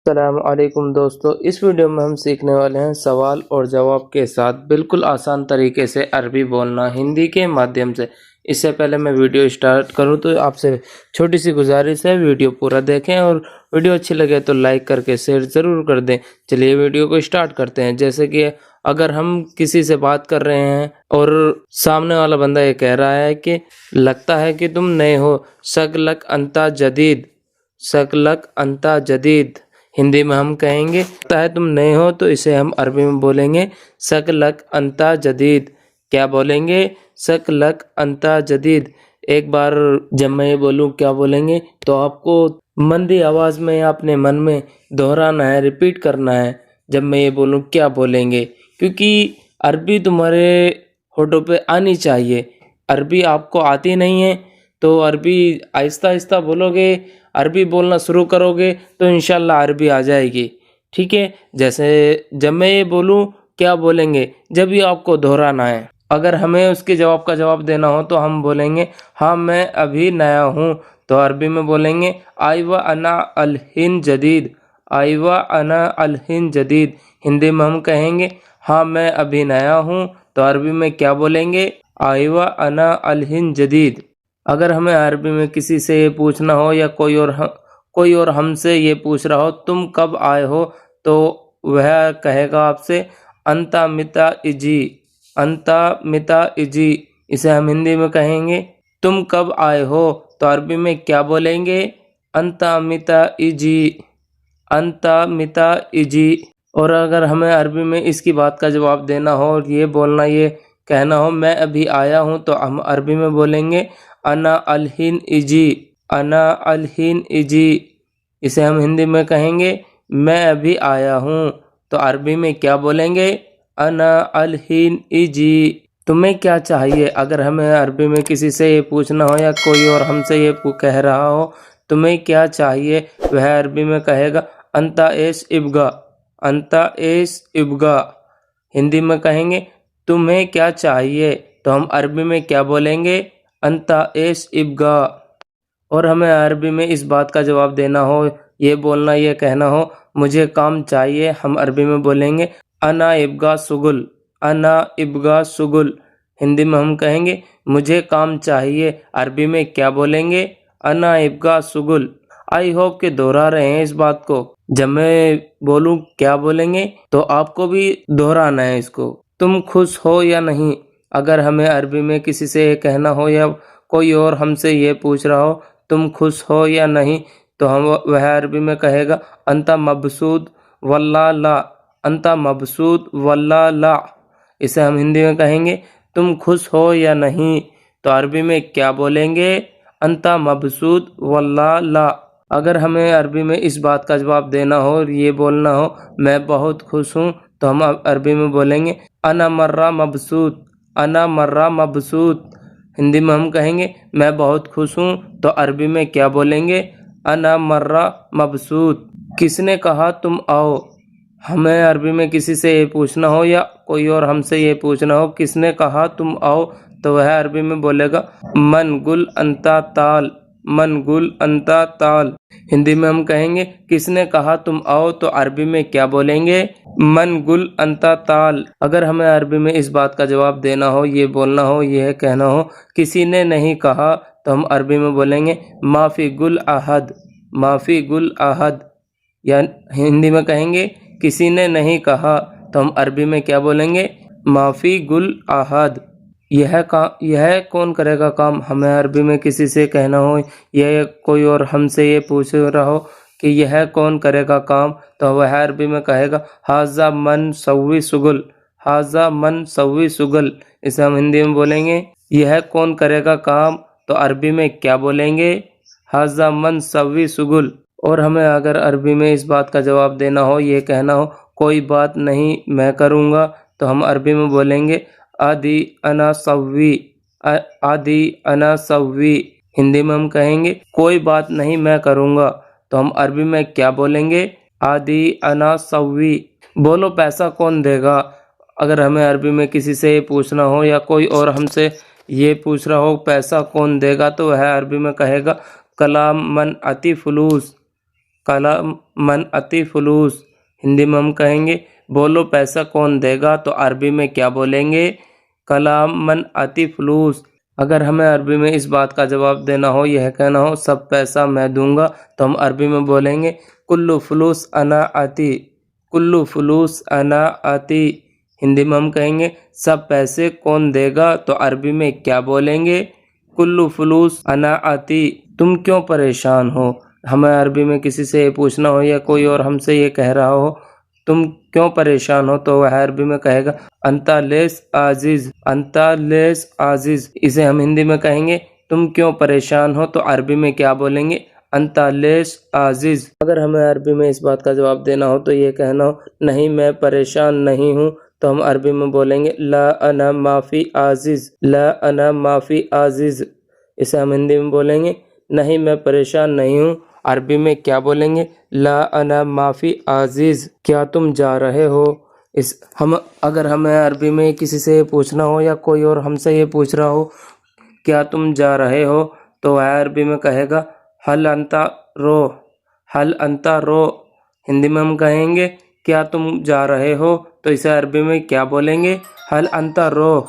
السلام علیکم دوستو، اس ویڈیو میں ہم سیکھنے والے ہیں سوال اور جواب کے ساتھ بالکل آسان طریقے سے عربی بولنا ہندی کے مادھیم سے۔ اس سے پہلے میں ویڈیو سٹارٹ کروں تو آپ سے چھوٹی سی گزارش ہے، ویڈیو پورا دیکھیں اور ویڈیو اچھی لگے تو لائک کر کے شیئر ضرور کر دیں۔ چلیے ویڈیو کو سٹارٹ کرتے ہیں۔ جیسے کہ اگر ہم کسی سے بات کر رہے ہیں اور سامنے والا بندہ یہ کہہ رہا ہے کہ لگتا ہے کہ تم نئے ہو، شکلک انتا جدید، شکلک انتا جدید ہندی میں ہم کہیں گے لگتا ہے تم نئے ہو، تو اسے ہم عربی میں بولیں گے شکلک انتا جدید۔ کیا بولیں گے؟ شکلک انتا جدید۔ ایک بار جب میں یہ بولوں کیا بولیں گے تو آپ کو مندی آواز میں یا اپنے من میں دہرانا ہے، ریپیٹ کرنا ہے جب میں یہ بولوں کیا بولیں گے، کیونکہ عربی تمہارے ہونٹوں پہ آنی چاہیے۔ عربی آپ کو آتی نہیں ہے تو عربی آہستہ آہستہ بولو گے، عربی بولنا شروع کرو گے تو انشاءاللہ عربی آ جائے گی، ٹھیک ہے؟ جیسے جب میں یہ بولوں کیا بولیں گے، جب یہ آپ کو دہرانا ہے۔ اگر ہمیں اس کے جواب کا جواب دینا ہو تو ہم بولیں گے ہاں میں ابھی نیا ہوں، تو عربی میں بولیں گے آئیوہ انا الہن جدید، آئیوہ انا الہن جدید۔ ہندی میں ہم کہیں گے ہاں میں ابھی نیا ہوں، تو عربی میں کیا بولیں گے؟ آئیوہ انا الہن جدید۔ اگر ہمیں عربی میں کسی سے یہ پوچھنا ہو یا کوئی اور ہم سے یہ پوچھ رہا ہو تم کب آئے ہو، تو وہ کہے گا آپ سے انتا متا اجی، انتا متا اجی۔ اسے ہم ہندی میں کہیں گے تم کب آئے ہو، تو عربی میں کیا بولیں گے؟ انتا متا اجی، انتا متا اجی۔ اور اگر ہمیں عربی میں اس کی بات کا جواب دینا ہو اور یہ بولنا، یہ کہنا ہو میں ابھی آیا ہوں، تو ہم عربی میں بولیں گے انا الہین اجی، انا الہین اجی۔ اسے ہم ہندی میں کہیں گے میں ابھی آیا ہوں، تو عربی میں کیا بولیں گے؟ انا الہین اجی۔ تمہیں کیا چاہیے؟ اگر ہمیں عربی میں کسی سے یہ پوچھنا ہو یا کوئی اور ہم سے یہ کہہ رہا ہو تمہیں کیا چاہیے، وہ عربی میں کہے گا انتا ایش ابگا، انتا ایش ابگا۔ ہندی میں کہیں گے تمہیں کیا چاہیے، تو ہم عربی میں کیا بولیں گے؟ انتا ایش ابگا۔ اور ہمیں عربی میں اس بات کا جواب دینا ہو، یہ بولنا، یہ کہنا ہو مجھے کام چاہیے، ہم عربی میں بولیں گے انا ابگا سگل، انا ابگا سگل۔ ہندی میں ہم کہیں گے مجھے کام چاہیے، عربی میں کیا بولیں گے؟ انا ابگا سگل۔ آئی ہوپ کہ دہرا رہے ہیں اس بات کو۔ جب میں بولوں کیا بولیں گے تو آپ کو بھی دہرانا ہے اس کو۔ تم خوش ہو یا نہیں؟ اگر ہمیں عربی میں کسی سے یہ کہنا ہو یا کوئی اور ہم سے یہ پوچھ رہا ہو تم خوش ہو یا نہیں، تو ہم وہ عربی میں کہے گا انتا مبسوط واللہ لا، انتا مبسوط واللہ لا۔ اسے ہم ہندی میں کہیں گے تم خوش ہو یا نہیں، تو عربی میں کیا بولیں گے؟ انتا مبسوط واللہ لا۔ اگر ہمیں عربی میں اس بات کا جواب دینا ہو اور یہ بولنا ہو میں بہت خوش ہوں، تو ہم عربی میں بولیں گے انا مرہ مبسوط، انا مرہ مبسوط۔ ہندی میں ہم کہیں گے میں بہت خوش ہوں، تو عربی میں کیا بولیں گے؟ انا مرہ مبسوط۔ کس نے کہا تم آؤ؟ ہمیں عربی میں کسی سے یہ پوچھنا ہو یا کوئی اور ہم سے یہ پوچھنا ہو کس نے کہا تم آؤ، تو وہ عربی میں بولے گا من گل انتا تال، من گل انتا تال۔ ہندی میں ہم کہیں گے کس نے کہا تم آؤ، تو عربی میں کیا بولیں گے؟ من گل انتا تال۔ اگر ہمیں عربی میں اس بات کا جواب دینا ہو، یہ بولنا ہو، یہ کہنا ہو کسی نے نہیں کہا، تو ہم عربی میں بولیں گے مافی گل احد، مافی گل احد۔ یا ہندی میں کہیں گے کسی نے نہیں کہا، تو ہم عربی میں کیا بولیں گے؟ مافی گل احد۔ یہ کون کرے گا کام؟ ہمیں عربی میں کسی سے کہنا ہو یا کوئی اور ہم سے یہ پوچھ رہا ہو کہ یہ کون کرے گا کام، تو وہ عربی میں کہے گا ھذا من سوی سگل، ھذا من سوی سگل۔ اسے ہم ہندی میں بولیں گے یہ کون کرے گا کام، تو عربی میں کیا بولیں گے؟ ھذا من سوی سگل۔ اور ہمیں اگر عربی میں اس بات کا جواب دینا ہو، یہ کہنا ہو کوئی بات نہیں میں کروں گا، تو ہم عربی میں بولیں گے آدی انا سوی، آدی انا سوی۔ ہندی میں ہم کہیں گے کوئی بات نہیں میں کروں گا، تو ہم عربی میں کیا بولیں گے؟ آدی انا سوی۔ بولو پیسہ کون دے گا؟ اگر ہمیں عربی میں کسی سے یہ پوچھنا ہو یا کوئی اور ہم سے یہ پوچھ رہا ہو پیسہ کون دے گا، تو وہ عربی میں کہے گا کلام من عطی فلوس، कलम मन अति फलूस, हिंदी में हम कहेंगे बोलो पैसा कौन देगा, तो अरबी में क्या बोलेंगे, कलम मन अति फलूस। अगर हमें अरबी में इस बात का जवाब देना हो, यह कहना हो सब पैसा मैं दूंगा, तो हम अरबी में बोलेंगे कुल्लु फलूस अना आती, कुल्लु फलूस अना आती। हिंदी में हम कहेंगे सब पैसे कौन देगा, तो अरबी में क्या बोलेंगे, कुल्लु फलूस अना आती। तुम क्यों परेशान हो, हमें अरबी में किसी से ये पूछना हो या कोई और हमसे ये कह रहा हो तुम क्यों परेशान हो, तो वह अरबी में कहेगा अंता लेस आजिज, अंता लेस आजिज। इसे हम हिंदी में कहेंगे तुम क्यों परेशान हो, तो अरबी में क्या बोलेंगे, अंता लेस आजिज। अगर हमें अरबी में इस बात का जवाब देना हो, तो ये कहना हो नहीं मैं परेशान नहीं हूँ, तो हम अरबी में बोलेंगे ला अना माफ़ी आजिज, ला अना माफ़ी आजिज। इसे हम हिंदी में बोलेंगे नहीं मैं परेशान नहीं हूँ, अरबी में क्या बोलेंगे, ला अना माफ़ी आजिज। क्या तुम जा रहे हो, अगर हमें अरबी में किसी से पूछना हो या कोई और हमसे ये पूछ रहा हो क्या तुम जा रहे हो, तो वह अरबी में कहेगा हल अंता रो, हल अंता रो। हिंदी में हम कहेंगे क्या तुम जा रहे हो, तो इसे अरबी में क्या बोलेंगे, हल अंता रो।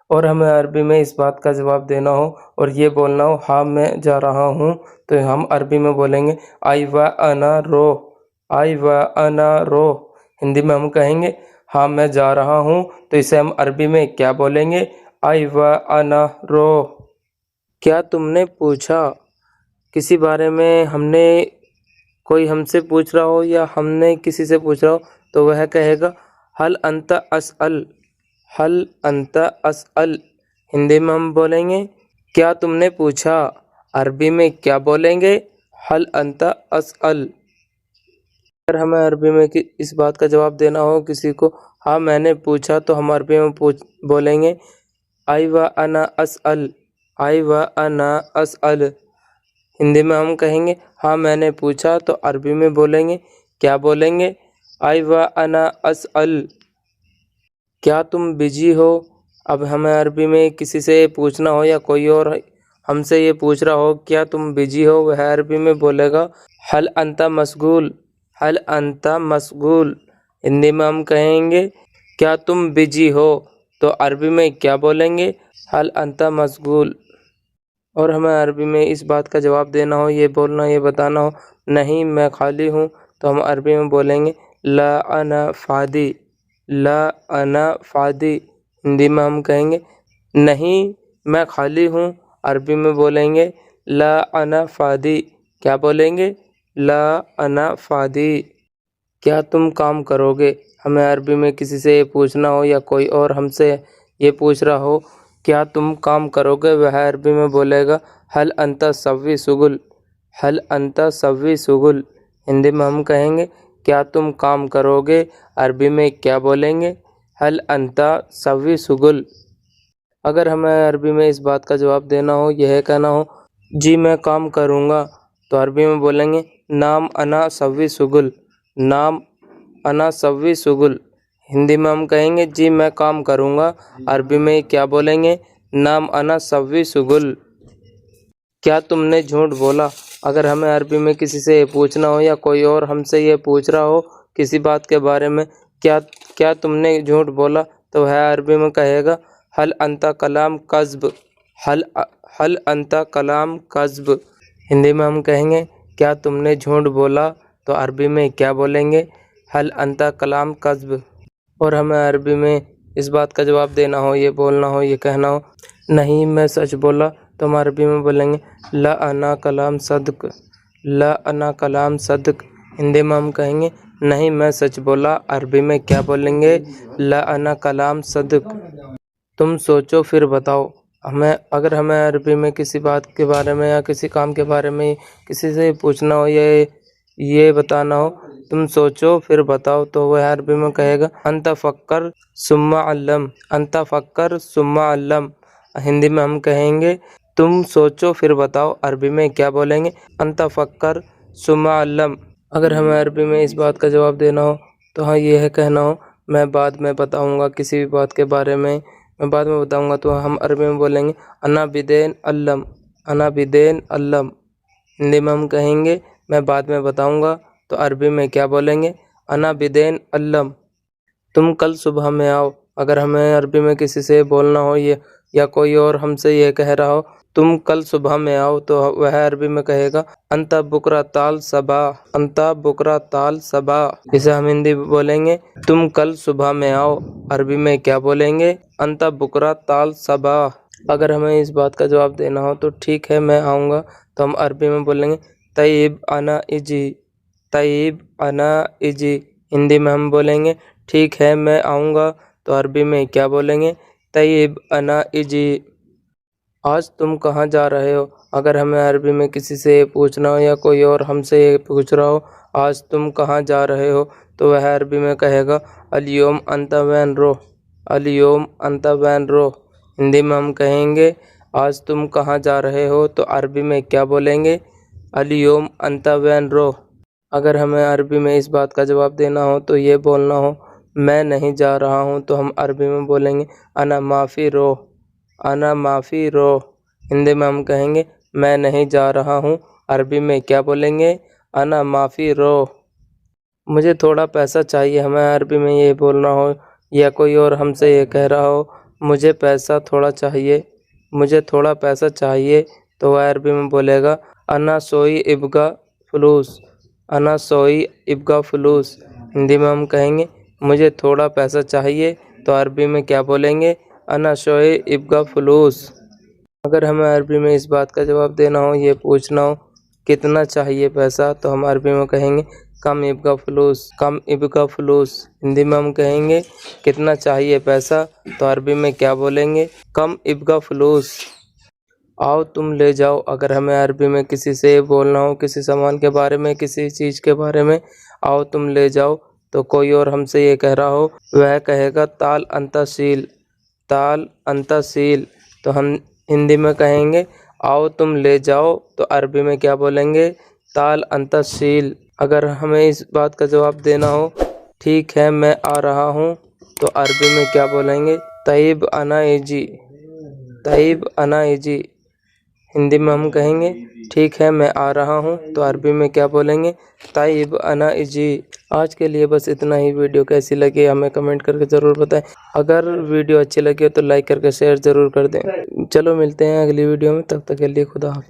और हमें अरबी में इस बात का जवाब देना हो और ये बोलना हो हाँ मैं जा रहा हूँ, तो हम अरबी में बोलेंगे आई व अना रो, आई व अना रो। हिंदी में हम कहेंगे हाँ मैं जा रहा हूँ, तो इसे हम अरबी में क्या बोलेंगे, आई व अना रो। क्या तुमने पूछा, किसी बारे में कोई हमसे पूछ रहा हो या हमने किसी से पूछ रहा हो, तो वह कहेगा हल अंता असअल, हल अंता असअल। हिंदी में हम बोलेंगे क्या तुमने पूछा, अरबी में क्या बोलेंगे, हल अंता असअल। अगर हमें अरबी में इस बात का जवाब देना हो किसी को हाँ मैंने पूछा, तो हम अरबी में बोलेंगे आई व अना असअल, आई व अना असअल। हिंदी में हम कहेंगे हाँ मैंने पूछा, तो अरबी में बोलेंगे क्या बोलेंगे, आई व अना असअल। क्या तुम बिजी हो, अब हमें अरबी में किसी से पूछना हो या कोई और हमसे ये पूछ रहा हो क्या तुम बिजी हो, वह अरबी में बोलेगा हल अंता मशगूल, हल अंता मशगूल। हिंदी में हम कहेंगे क्या तुम बिजी हो, तो अरबी में क्या बोलेंगे, हल अंता मशगूल। और हमें अरबी में इस बात का जवाब देना हो, ये बोलना, ये बताना हो नहीं मैं खाली हूँ, तो हम अरबी में बोलेंगे ला अना फादी, ला अना फादी। हिंदी में हम कहेंगे नहीं मैं खाली हूँ, अरबी में बोलेंगे ला अना फादी। क्या बोलेंगे, ला अना फादी। क्या तुम काम करोगे, हमें अरबी में किसी से ये पूछना हो या कोई और हमसे ये पूछ रहा हो क्या तुम काम करोगे, वह अरबी में बोलेगा हल अंता सव्वी सुगुल, हल अंता सव्वी सुगुल। हिंदी में हम कहेंगे क्या तुम काम करोगे, अरबी में क्या बोलेंगे, हल अंता सव्वी सुगुल। अगर हमें अरबी में इस बात का जवाब देना हो, यह कहना हो जी मैं काम करूँगा, तो अरबी में बोलेंगे नाम अना सव्वी सुगुल, नाम अना सव्वी सुगुल। हिंदी में हम कहेंगे जी मैं काम करूँगा, अरबी में क्या बोलेंगे, नाम अना सव्वी सुगुल। क्या तुमने झूठ बोला, अगर हमें अरबी में किसी से ये पूछना हो या कोई और हमसे ये पूछ रहा हो किसी बात के बारे में क्या तुमने झूठ बोला, तो वह अरबी में कहेगा हल अंता कलाम कज़्ब, हल अंता कलाम कज़्ब। हिंदी में हम कहेंगे क्या तुमने झूठ बोला, तो अरबी में क्या बोलेंगे, हल अंता कलाम कज़्ब। और हमें अरबी में इस बात का जवाब देना हो, ये बोलना हो, ये कहना हो नहीं मैं सच बोला, तो हम अरबी में बोलेंगे ला अना कलाम सदक, ला अना कलाम सदक। हिंदी में हम कहेंगे नहीं मैं सच बोला, अरबी में क्या बोलेंगे, ला अना कलाम सदक। तुम सोचो फिर बताओ, अगर हमें अरबी में किसी बात के बारे में या किसी काम के बारे में किसी से पूछना हो या ये बताना हो तुम सोचो फिर बताओ, तो वह अरबी में कहेगा अंता फक्कर सुम्मा अल्लम, अंता फक्कर सुम्मा अल्लम। हिंदी में हम कहेंगे तुम सोचो फिर बताओ, अरबी में क्या बोलेंगे, अंता फक्कर सुम्मा अल्लम। अगर हमें अरबी में इस बात का जवाब देना हो, तो हाँ यह कहना हो मैं बाद में बताऊँगा, किसी भी बात के बारे में मैं बाद में बताऊँगा, तो हम अरबी में बोलेंगे अना बिदेन अल्लम, अना बिदेन अल्लम। हिंदी में हम कहेंगे मैं बाद में बताऊंगा। तो अरबी में क्या बोलेंगे, अना बिदेन अल्लम, तुम कल सुबह में आओ। अगर हमें अरबी में किसी से बोलना हो ये, या कोई और हमसे ये कह रहा हो तुम कल सुबह में आओ, तो वह अरबी में कहेगा अंता बुकरा ताल सबा, अंता बुकरा ताल सबा। इसे हम हिंदी में बोलेंगे तुम कल सुबह में आओ। अरबी में क्या बोलेंगे, अंता बुकरा ताल सबा। अगर हमें इस बात का जवाब देना हो तो ठीक है मैं आऊँगा, तो हम अरबी में बोलेंगे तय्यब अना इजी, तय्यब अना इजी। हिंदी में हम बोलेंगे ठीक है मैं आऊँगा, तो अरबी में क्या बोलेंगे, तय्यब अना इजी। आज तुम कहाँ जा रहे हो। अगर हमें अरबी में किसी से ये पूछना हो या कोई और हमसे ये पूछ रहा हो आज तुम कहाँ जा रहे हो, तो वह अरबी में कहेगा अल-यौम अंता वैन रो, अल-यौम अंता वैन रो। हिंदी में हम कहेंगे आज तुम कहाँ जा रहे हो, तो अरबी में क्या बोलेंगे, अल-यौम अंता वैन रो। अगर हमें अरबी में इस बात का जवाब देना हो तो ये बोलना हो मैं नहीं जा रहा हूँ, तो हम अरबी में बोलेंगे अना माफ़ी रो, अना माफ़ी रो। हिंदी में हम कहेंगे मैं नहीं जा रहा हूँ, अरबी में क्या बोलेंगे, अना माफ़ी रो। मुझे थोड़ा पैसा चाहिए, हमें अरबी में ये बोलना हो या कोई और हमसे ये कह रहा हो मुझे पैसा थोड़ा चाहिए, मुझे थोड़ा पैसा चाहिए, तो वह अरबी में बोलेगा अना सोई इब्गा फलूस, अना सोई इब्गा फलूस। हिंदी में हम कहेंगे मुझे थोड़ा पैसा चाहिए, तो अरबी में क्या बोलेंगे, अना शोए इब्गा फलूस। अगर हमें अरबी में इस बात का जवाब देना हो, ये पूछना हो कितना चाहिए पैसा, तो हम अरबी में कहेंगे कम इब्गा फलूस, कम इब्गा फलूस। हिंदी में हम कहेंगे कितना चाहिए पैसा, तो अरबी में क्या बोलेंगे, कम इब्गा फलूस। आओ तुम ले जाओ। अगर हमें अरबी में किसी से बोलना हो किसी सामान के बारे में, किसी चीज़ के बारे में, आओ तुम ले जाओ, तो कोई और हमसे ये कह रहा हो वह कहेगा ताल अंतासील, ताल अंतासील। तो हम हिंदी में कहेंगे आओ तुम ले जाओ, तो अरबी में क्या बोलेंगे, ताल अंतासील। अगर हमें इस बात का जवाब देना हो ठीक है मैं आ रहा हूँ, तो अरबी में क्या बोलेंगे, तय्यब अना इजी, तय्यब अना इजी। हिंदी में हम कहेंगे ठीक है मैं आ रहा हूँ, तो अरबी में क्या बोलेंगे, तय्यब अना इजी। आज के लिए बस इतना ही। वीडियो कैसी लगी हमें कमेंट करके ज़रूर बताएं। अगर वीडियो अच्छी लगी हो तो लाइक करके शेयर ज़रूर कर दें। चलो मिलते हैं अगली वीडियो में, तब तक के लिए खुदा हाफिज़।